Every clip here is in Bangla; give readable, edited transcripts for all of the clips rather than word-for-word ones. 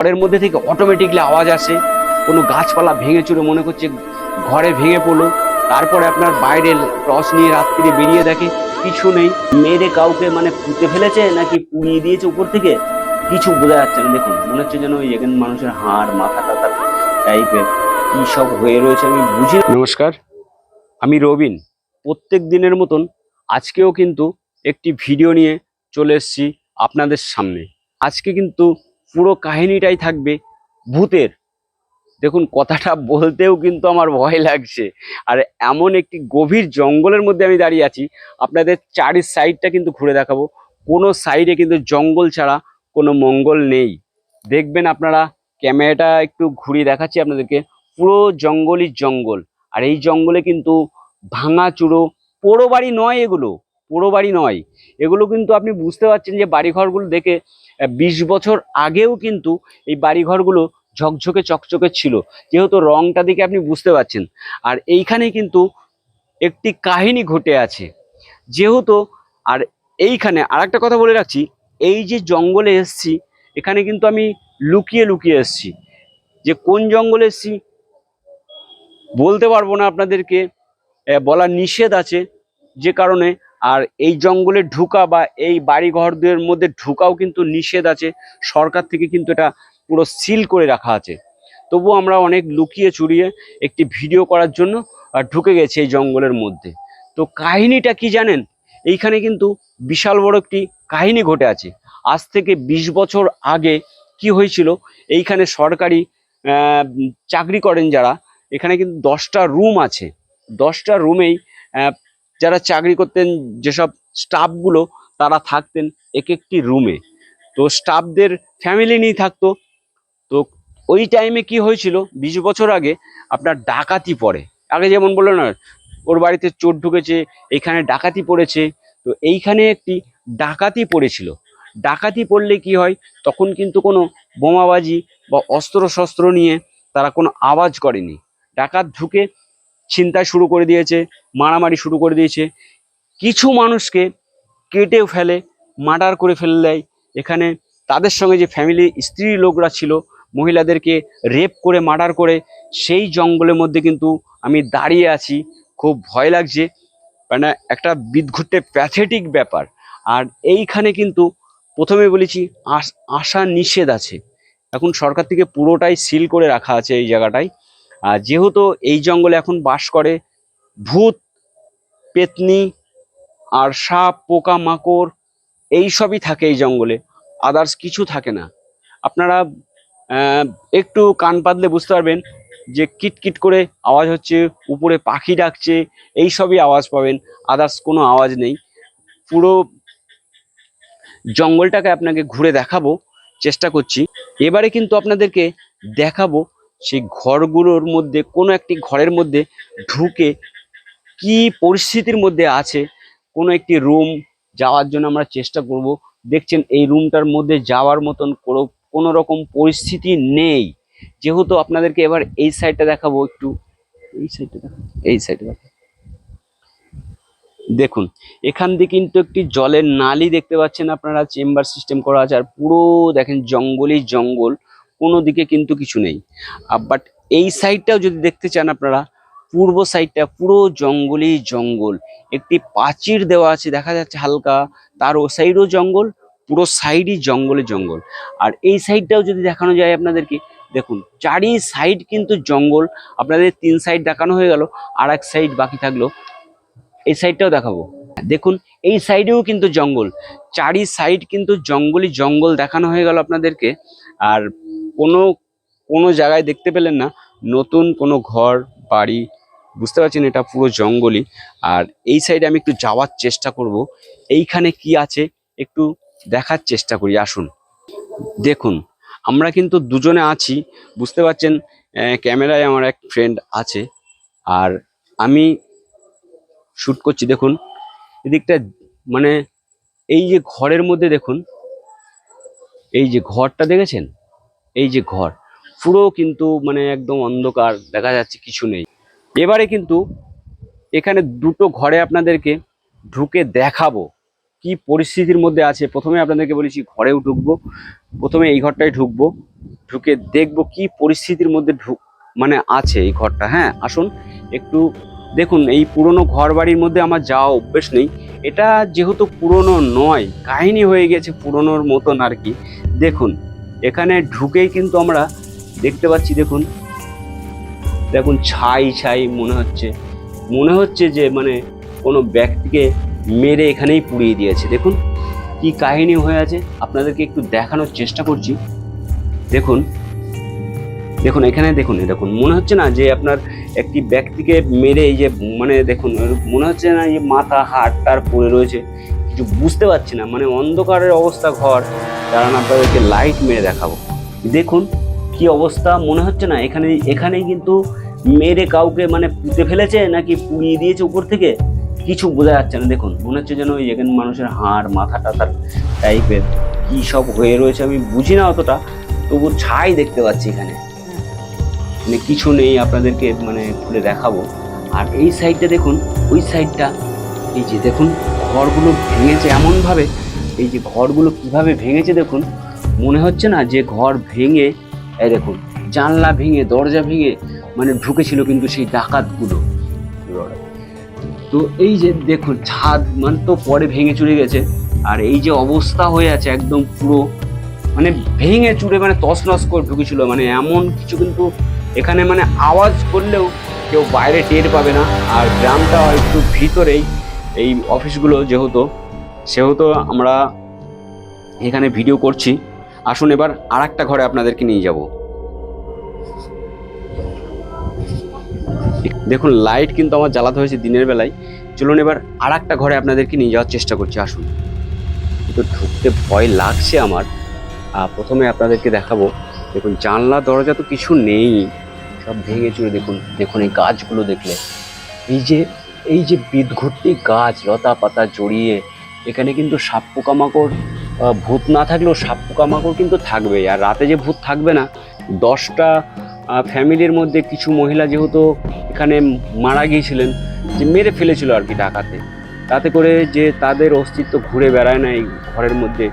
ঘরের মধ্যে থেকে অটোমেটিকলি আওয়াজ আসে, কোনো গাছপালা ভেঙে চুরে মনে করছে ঘরে ভেঙে পড়লো। তারপরে আপনার বাইরে টর্চ নিয়ে রাত্রিরে বেরিয়ে দেখে কিছু নেই, মেরে কাউকে মানে পুঁতে ফেলেছে নাকি পুড়িয়ে দিয়েছে উপর থেকে, কিছু বোঝা যাচ্ছে না। দেখুন মনে হচ্ছে যেন এখানে মানুষের হাড় মাথা টাথা টাইপের কি সব হয়ে রয়েছে আমি বুঝি। নমস্কার, আমি রবিন। প্রত্যেক দিনের মতন আজকেও কিন্তু একটি ভিডিও নিয়ে চলে এসেছি আপনাদের সামনে। আজকে কিন্তু পুরো কাহিনীটাই থাকবে ভূতের। দেখুন কথাটা বলতেও কিন্তু আমার ভয় লাগছে। আর এমন একটি গভীর জঙ্গলের মধ্যে আমি দাঁড়িয়ে আছি, আপনাদের চারি সাইডটা কিন্তু ঘুরে দেখাবো। কোনো সাইডে কিন্তু জঙ্গল ছাড়া কোনো মঙ্গল নেই। দেখবেন আপনারা, ক্যামেরাটা একটু ঘুরিয়ে দেখাচ্ছি আপনাদেরকে, পুরো জঙ্গলই জঙ্গল। আর এই জঙ্গলে কিন্তু ভাঙাচুরো, পোড়ো বাড়ি নয় এগুলো, পোড়ো বাড়ি নয় এগুলো। কিন্তু আপনি বুঝতে পারছেন যে বাড়িঘরগুলো দেখে 20 বছর আগেও কিন্তু এই বাড়িঘরগুলো ঝকঝকে চকচকে ছিল, যেহেতু রংটা দেখে আপনি বুঝতে পারছেন। আর এইখানে কিন্তু একটি কাহিনী ঘটে আছে যেহেতু। আর এইখানে আরেকটা কথা বলে রাখছি, এই যে জঙ্গলে এসছি, এখানে কিন্তু আমি লুকিয়ে লুকিয়ে এসছি। যে কোন জঙ্গলে এসছি বলতে পারবো না আপনাদেরকে, বলা নিষেধ আছে যে কারণে। আর এই জঙ্গলে ঢুকা বা এই বাড়ি ঘরদের মধ্যে ঢুকাও কিন্তু নিষেধ আছে, সরকার থেকে কিন্তু এটা পুরো সিল করে রাখা আছে। তবু আমরা অনেক লুকিয়ে চুরিয়ে একটি ভিডিও করার জন্য ঢুকে গেছি এই জঙ্গলের মধ্যে। তো কাহিনীটা কি জানেন? এইখানে কিন্তু বিশাল বড় একটি কাহিনী ঘটে আছে। আজ থেকে 20 বছর আগে কি হয়েছিল, এইখানে সরকারি চাকরি করেন যারা, এখানে কিন্তু 10টা রুম আছে। 10টা রুমেই যারা চাকরি করতেন, যেসব স্টাফগুলো তারা থাকতেন এক একটি রুমে। তো স্টাফদের ফ্যামিলি নিয়ে থাকতো। তো ওই টাইমে কি হয়েছিল, 20 বছর আগে আপনার ডাকাতি পড়ে। আগে যেমন বললো না, ওর বাড়িতে চোর ঢুকেছে, এখানে ডাকাতি পড়েছে। তো এইখানে একটি ডাকাতি পড়েছিল। ডাকাতি পড়লে কি হয়, তখন কিন্তু কোনো বোমাবাজি বা অস্ত্র শস্ত্র নিয়ে তারা কোনো আওয়াজ করেনি। ডাকাত ঢুকে ছিনতাই শুরু করে দিয়েছে, মারামারি শুরু করে দিয়েছে, কিছু মানুষকে কেটেও ফেলে, মার্ডার করে ফেলে দেয়। এখানে তাদের সঙ্গে যে ফ্যামিলি স্ত্রী লোকরা ছিল, মহিলাদেরকে রেপ করে মার্ডার করে। সেই জঙ্গলের মধ্যে কিন্তু আমি দাঁড়িয়ে আছি, খুব ভয় লাগছে, মানে একটা বিদঘুটে প্যাথেটিক ব্যাপার। আর এইখানে কিন্তু প্রথমে বলেছি আসা নিষেধ আছে, এখন সরকার থেকে পুরোটাই সিল করে রাখা আছে এই জায়গাটায়। আর যেহেতু এই জঙ্গলে এখন বাস করে ভূত, পেতনি আর সাপ, পোকা মাকড়, এইসবই থাকে এই জঙ্গলে, আদার্স কিছু থাকে না। আপনারা একটু কান পাতলে বুঝতে পারবেন যে কিটকিট করে আওয়াজ হচ্ছে, উপরে পাখি ডাকছে, এইসবই আওয়াজ পাবেন, আদার্স কোনো আওয়াজ নেই। পুরো জঙ্গলটাকে আপনাকে ঘুরে দেখাবো চেষ্টা করছি। এবারে কিন্তু আপনাদেরকে দেখাবো সেই ঘরগুলোর মধ্যে, কোনো একটি ঘরের মধ্যে ঢুকে কি পরিস্থিতির মধ্যে আছে। কোনো একটি রুম যাওয়ার জন্য আমরা চেষ্টা করব। দেখছেন এই রুমটার মধ্যে যাওয়ার মতন কোনো রকম পরিস্থিতি নেই। যেহেতু আপনাদেরকে এবার এই সাইডটা দেখাবো, একটু এই সাইডটা দেখাবো, এই সাইডটা দেখাবো। দেখুন এখান দিয়ে কিন্তু একটি জলের নালি দেখতে পাচ্ছেন আপনারা, চেম্বার সিস্টেম করা আছে। আর পুরো দেখেন জঙ্গলই জঙ্গল, কোনো দিকে কিন্তু কিছু নেই। বাট এই সাইডটাও যদি দেখতে চান আপনারা, পূর্ব সাইডটা পুরো জঙ্গলই জঙ্গল। একটি প্রাচীর দেওয়া আছে দেখা যাচ্ছে হালকা, তার ও সাইডও জঙ্গল, পুরো সাইডই জঙ্গলে জঙ্গল। আর এই সাইডটাও যদি দেখানো যায় আপনাদেরকে, দেখুন চারি সাইড কিন্তু জঙ্গল। আপনাদের 3 সাইড দেখানো হয়ে গেল, আর এক সাইড বাকি থাকলো, এই সাইডটাও দেখাবো। দেখুন এই সাইডেও কিন্তু জঙ্গল, চারি সাইড কিন্তু জঙ্গলই জঙ্গল দেখানো হয়ে গেল আপনাদেরকে। আর কোনো কোনো জায়গায় দেখতে পেলেন না নতুন কোনো ঘর বাড়ি, বুঝতে পারছেন এটা পুরো জঙ্গলই। আর এই সাইডে আমি একটু যাওয়ার চেষ্টা করব, এইখানে কি আছে একটু দেখার চেষ্টা করি, আসুন। দেখুন আমরা কিন্তু দুজনে আছি, বুঝতে পারছেন, ক্যামেরায় আমার এক ফ্রেন্ড আছে, আর আমি শুট করছি। দেখুন এদিকটা, মানে এই যে ঘরের মধ্যে দেখুন, এই যে ঘরটা দেখেছেন, এই যে ঘর পুরো কিন্তু মানে একদম অন্ধকার, দেখা যাচ্ছে কিছু নেই। এবারে কিন্তু এখানে দুটো ঘরে আপনাদেরকে ঢুকে দেখাবো কি পরিস্থিতির মধ্যে আছে। প্রথমে আপনাদেরকে বলেছি ঘরেও ঢুকবো, প্রথমে এই ঘরটায় ঢুকবো, ঢুকে দেখবো কি পরিস্থিতির মধ্যে মানে আছে এই ঘরটা। হ্যাঁ আসুন একটু দেখুন। এই পুরনো ঘর বাড়ির মধ্যে আমার যাওয়া অভ্যেস নেই, এটা যেহেতু পুরনো নয়, কাহিনী হয়ে গেছে পুরনোর মতন আর কি। দেখুন এখানে ঢুকেই কিন্তু আমরা দেখতে পাচ্ছি, দেখুন দেখুন ছাই ছাই মনে হচ্ছে যে মানে কোনো ব্যক্তিকে মেরে এখানেই পুড়িয়ে দিয়েছে। দেখুন কি কাহিনী হয়ে আছে, আপনাদেরকে একটু দেখানোর চেষ্টা করছি। দেখুন দেখুন এখানে দেখুন, দেখুন মনে হচ্ছে না যে আপনার একটি ব্যক্তিকে মেরে এই যে মানে দেখুন মনে হচ্ছে না যে মাথা হাড় টাড় পড়ে রয়েছে, কিছু বুঝতে পারছি না, মানে অন্ধকারের অবস্থা ঘর। দাঁড়ান আপনাদেরকে লাইট মেরে দেখাবো। দেখুন কি অবস্থা, মনে হচ্ছে না এখানেই কিন্তু মেরে কাউকে মানে পুঁতে ফেলেছে নাকি পুড়িয়ে দিয়েছে উপর থেকে, কিছু বোঝা যাচ্ছে না। দেখুন মনে হচ্ছে যেন ওই যেখানে মানুষের হাড় মাথা টাথা টাইপের কি সব হয়ে রয়েছে, আমি বুঝি না অতটা, তবু ছাই দেখতে পাচ্ছি এখানে, মানে কিছু নেই। আপনাদেরকে মানে খুলে দেখাবো। আর এই সাইডটা দেখুন, ওই সাইডটা এই যে দেখুন ঘরগুলো ভেঙেছে এমন ভাবে, এই যে ঘরগুলো কিভাবে ভেঙেছে দেখুন, মনে হচ্ছে না যে ঘর ভেঙে এই দেখুন জানলা ভেঙে দরজা ভেঙে মানে ঢুকেছিল কিন্তু সেই ডাকাতগুলো। তো এই যে দেখুন ছাদ মানে তো পরে ভেঙে চুরে গেছে, আর এই যে অবস্থা হয়ে আছে একদম পুরো মানে ভেঙে চুরে মানে তছনছ করে ঢুকেছিল, মানে এমন কিছু কিন্তু এখানে মানে আওয়াজ করলেও কেউ বাইরে টের পাবে না। আর গ্রামটা একটু ভিতরেই এই অফিসগুলো সেহেতু আমরা এখানে ভিডিও করছি। আসুন এবার আর একটা ঘরে আপনাদেরকে নিয়ে যাব। দেখুন লাইট কিন্তু আমার জ্বালাতে হয়েছে দিনের বেলায়। চলুন এবার আর একটা ঘরে আপনাদেরকে নিয়ে যাওয়ার চেষ্টা করছি। আসুন, কিন্তু ঢুকতে ভয় লাগছে আমার। প্রথমে আপনাদেরকে দেখাবো, দেখুন জানলা দরজা তো কিছু নেই, সব ভেঙে চুরে। দেখুন দেখুন এই গাছগুলো দেখলে, এই যে বিদঘুট্টি গাছ লতা পাতা জড়িয়ে, এখানে কিন্তু সাপ পোকামাকড়, ভূত না থাকলেও সাপ পোকামাকড় কিন্তু থাকবেই। আর রাতে যে ভূত থাকবে না, 10টা ফ্যামিলির মধ্যে কিছু মহিলা যেহেতু এখানে মারা গিয়েছিলেন, যে মেরে ফেলেছিল আর কি ডাকাতে, তাতে করে যে তাদের অস্তিত্ব ঘুরে বেড়ায় না এই ঘরের মধ্যে,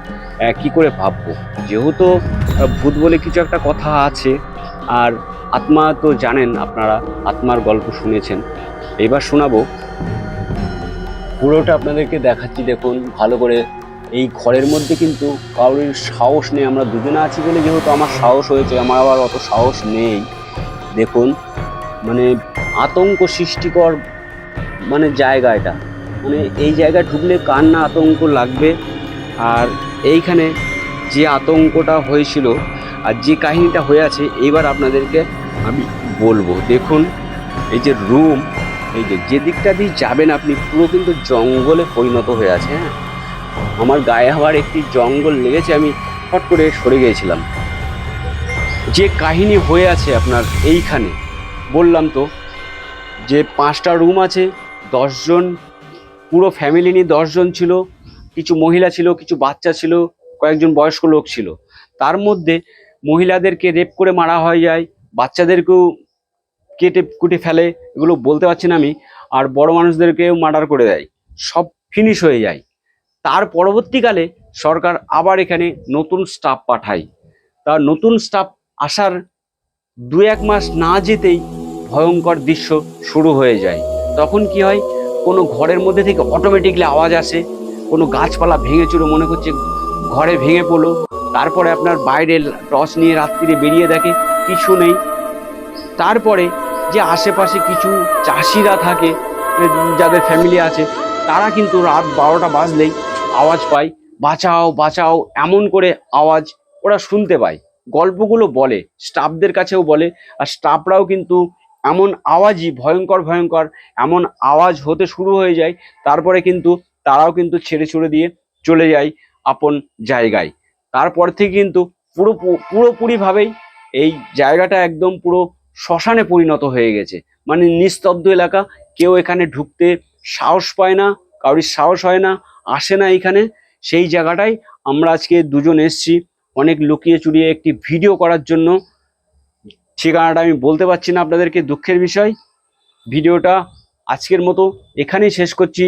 কি করে ভাববো। যেহেতু ভূত বলে কিছু একটা কথা আছে, আর আত্মা তো জানেন আপনারা, আত্মার গল্প শুনেছেন। এবার শোনাবো, পুরোটা আপনাদেরকে দেখাচ্ছি দেখুন ভালো করে। এই ঘরের মধ্যে কিন্তু কারোর সাহস নেই, আমরা দুজনে আছি বলে যেহেতু আমার সাহস হয়েছে, আমার আবার অত সাহস নেই। দেখুন মানে আতঙ্ক সৃষ্টিকর মানে জায়গা এটা, মানে এই জায়গায় ঢুকলে কার না আতঙ্ক লাগবে। আর এইখানে যে আতঙ্কটা হয়েছিল আর যে কাহিনীটা হয়ে আছে, এবার আপনাদেরকে আমি বলবো। দেখুন এই যে রুম, এই যে দিকটা দিয়ে যাবেন আপনি, পুরো কিন্তু জঙ্গলে পরিণত হয়ে আছে। হ্যাঁ আমার গায়ে আবার একটি জঙ্গল লেগেছে, আমি ফট করে সরে গিয়েছিলাম। যে কাহিনী হয়ে আছে আপনার এইখানে, বললাম তো যে 5টা রুম আছে, 10 জন পুরো ফ্যামিলি নিয়ে 10 জন ছিল, কিছু মহিলা ছিল, কিছু বাচ্চা ছিল, কয়েকজন বয়স্ক লোক ছিল। তার মধ্যে মহিলাদেরকে রেপ করে মারা হয়ে যায়, বাচ্চাদেরকেও কেটে কুটে ফেলে, এগুলো বলতে পারছি না আমি। আর বড় মানুষদেরকেও মার্ডার করে দেয়, সব ফিনিশ হয়ে যায়। তার পরবর্তীকালে সরকার আবার এখানে নতুন স্টাফ পাঠায়। তার নতুন স্টাফ আসার 2-1 মাস না যেতেই ভয়ঙ্কর দৃশ্য শুরু হয়ে যায়। তখন কি হয়, কোনো ঘরের মধ্যে থেকে অটোমেটিকলি আওয়াজ আসে, কোনো গাছপালা ভেঙে চুরে মনে করছে ঘরে ভেঙে পড়লো। তারপরে আপনার বাইরে টর্চ নিয়ে রাত্রিরে বেরিয়ে দেখে কিছু নেই। তারপরে যে আশেপাশে কিছু চাষিরা থাকে, যাদের ফ্যামিলি আছে, তারা কিন্তু রাত 12টা বাজলেই আওয়াজ পায়, বাঁচাও বাঁচাও এমন করে আওয়াজ ওরা শুনতে পায়। গল্পগুলো বলে, স্টাফদের কাছেও বলে, আর স্টাফরাও কিন্তু এমন আওয়াজই ভয়ঙ্কর ভয়ঙ্কর এমন আওয়াজ হতে শুরু হয়ে যায়। তারপরে কিন্তু তারাও কিন্তু ছেড়ে ছুড়ে দিয়ে চলে যায় আপন জায়গায়। তারপর থেকে কিন্তু পুরোপুরিভাবেই এই জায়গাটা একদম পুরো শ্মশানে পরিণত হয়ে গেছে, মানে নিস্তব্ধ এলাকা। কেউ এখানে ঢুকতে সাহস পায় না, কারোর সাহস হয় না, আসে না এখানে। সেই জায়গাটায় আমরা আজকে দুজন এসছি অনেক লুকিয়ে চুরিয়ে একটি ভিডিও করার জন্য। ঠিকানাটা আমি বলতে পারছি না আপনাদেরকে, দুঃখের বিষয়। ভিডিওটা আজকের মতো এখানেই শেষ করছি।